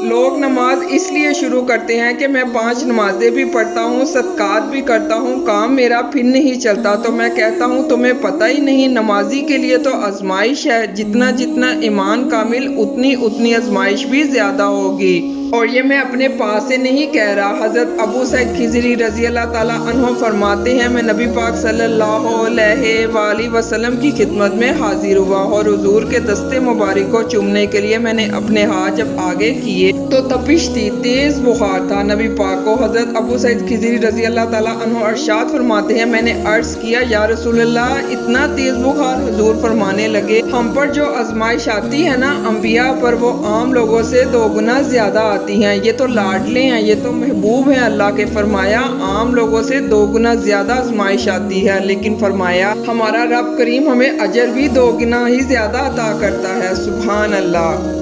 لوگ نماز اس لیے شروع کرتے ہیں کہ میں 5 نمازیں بھی پڑھتا ہوں، صدقات بھی کرتا ہوں، کام میرا پھر نہیں چلتا، تو میں کہتا ہوں تمہیں پتہ ہی نہیں، نمازی کے لیے تو آزمائش ہے، جتنا ایمان کامل اتنی آزمائش بھی زیادہ ہوگی۔ اور یہ میں اپنے پاس سے نہیں کہہ رہا، حضرت ابو سعید خضری رضی اللہ تعالیٰ عنہ فرماتے ہیں میں نبی پاک صلی اللہ علیہ وآلہ وسلم کی خدمت میں حاضر ہوا اور حضور کے دستے مبارک کو چومنے کے لیے میں نے اپنے ہاتھ جب آگے کیے تو تپش تھی، تیز بخار تھا نبی پاک کو۔ حضرت ابو سعید خضری رضی اللہ تعالیٰ عنہ ارشاد فرماتے ہیں میں نے عرض کیا یا رسول اللہ اتنا تیز بخار؟ حضور فرمانے لگے ہم پر جو آزمائش آتی ہے نا انبیاء پر، وہ عام لوگوں سے 2 گنا زیادہ آتی ہیں، یہ تو لاڈلے ہیں، یہ تو محبوب ہیں اللہ کے۔ فرمایا عام لوگوں سے 2 گنا زیادہ آزمائش آتی ہے، لیکن فرمایا ہمارا رب کریم ہمیں اجر بھی 2 گنا ہی زیادہ عطا کرتا ہے، سبحان اللہ۔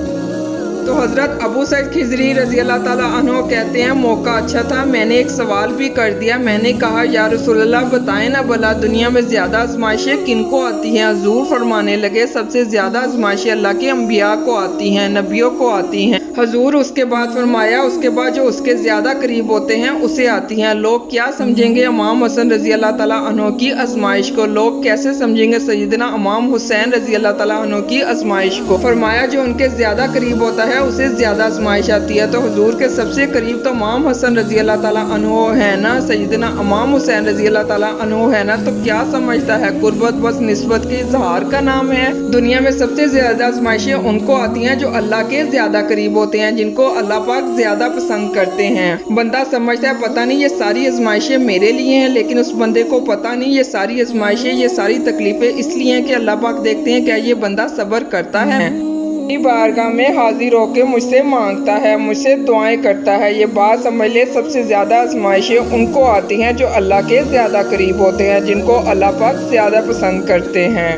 تو حضرت ابو سعید خضری رضی اللہ تعالیٰ عنہ کہتے ہیں موقع اچھا تھا، میں نے ایک سوال بھی کر دیا، میں نے کہا یا رسول اللہ بتائیں نا بھلا دنیا میں زیادہ آزمائشیں کن کو آتی ہیں؟ حضور فرمانے لگے سب سے زیادہ آزمائشیں اللہ کے انبیاء کو آتی ہیں، نبیوں کو آتی ہیں۔ حضور اس کے بعد فرمایا اس کے بعد جو اس کے زیادہ قریب ہوتے ہیں اسے آتی ہیں۔ لوگ کیا سمجھیں گے امام حسن رضی اللہ تعالیٰ عنہ کی آزمائش کو؟ لوگ کیسے سمجھیں گے سیدنا امام حسین رضی اللہ تعالیٰ عنہ کی آزمائش کو؟ فرمایا جو ان کے زیادہ قریب ہوتا ہے اسے زیادہ آزمائش آتی ہے۔ تو حضور کے سب سے قریب تو امام حسن رضی اللہ تعالیٰ عنہ ہے نا، سیدنا امام حسین رضی اللہ تعالیٰ عنہ ہے نا، تو کیا سمجھتا ہے قربت بس نسبت کے اظہار کا نام ہے۔ دنیا میں سب سے زیادہ آزمائشیں ان کو آتی ہیں جو اللہ کے زیادہ قریب ہوتے ہیں، جن کو اللہ پاک زیادہ پسند کرتے ہیں۔ بندہ سمجھتا ہے پتہ نہیں یہ ساری آزمائشیں میرے لیے ہیں، لیکن اس بندے کو پتہ نہیں یہ ساری آزمائشیں، یہ ساری تکلیفیں اس لیے ہیں کہ اللہ پاک دیکھتے ہیں کیا یہ بندہ صبر کرتا ہے، اپنی بارگاہ میں حاضر ہو کے مجھ سے مانگتا ہے، مجھ سے دعائیں کرتا ہے۔ یہ بات سمجھ لے سب سے زیادہ آزمائشیں ان کو آتی ہیں جو اللہ کے زیادہ قریب ہوتے ہیں، جن کو اللہ پاک زیادہ پسند کرتے ہیں۔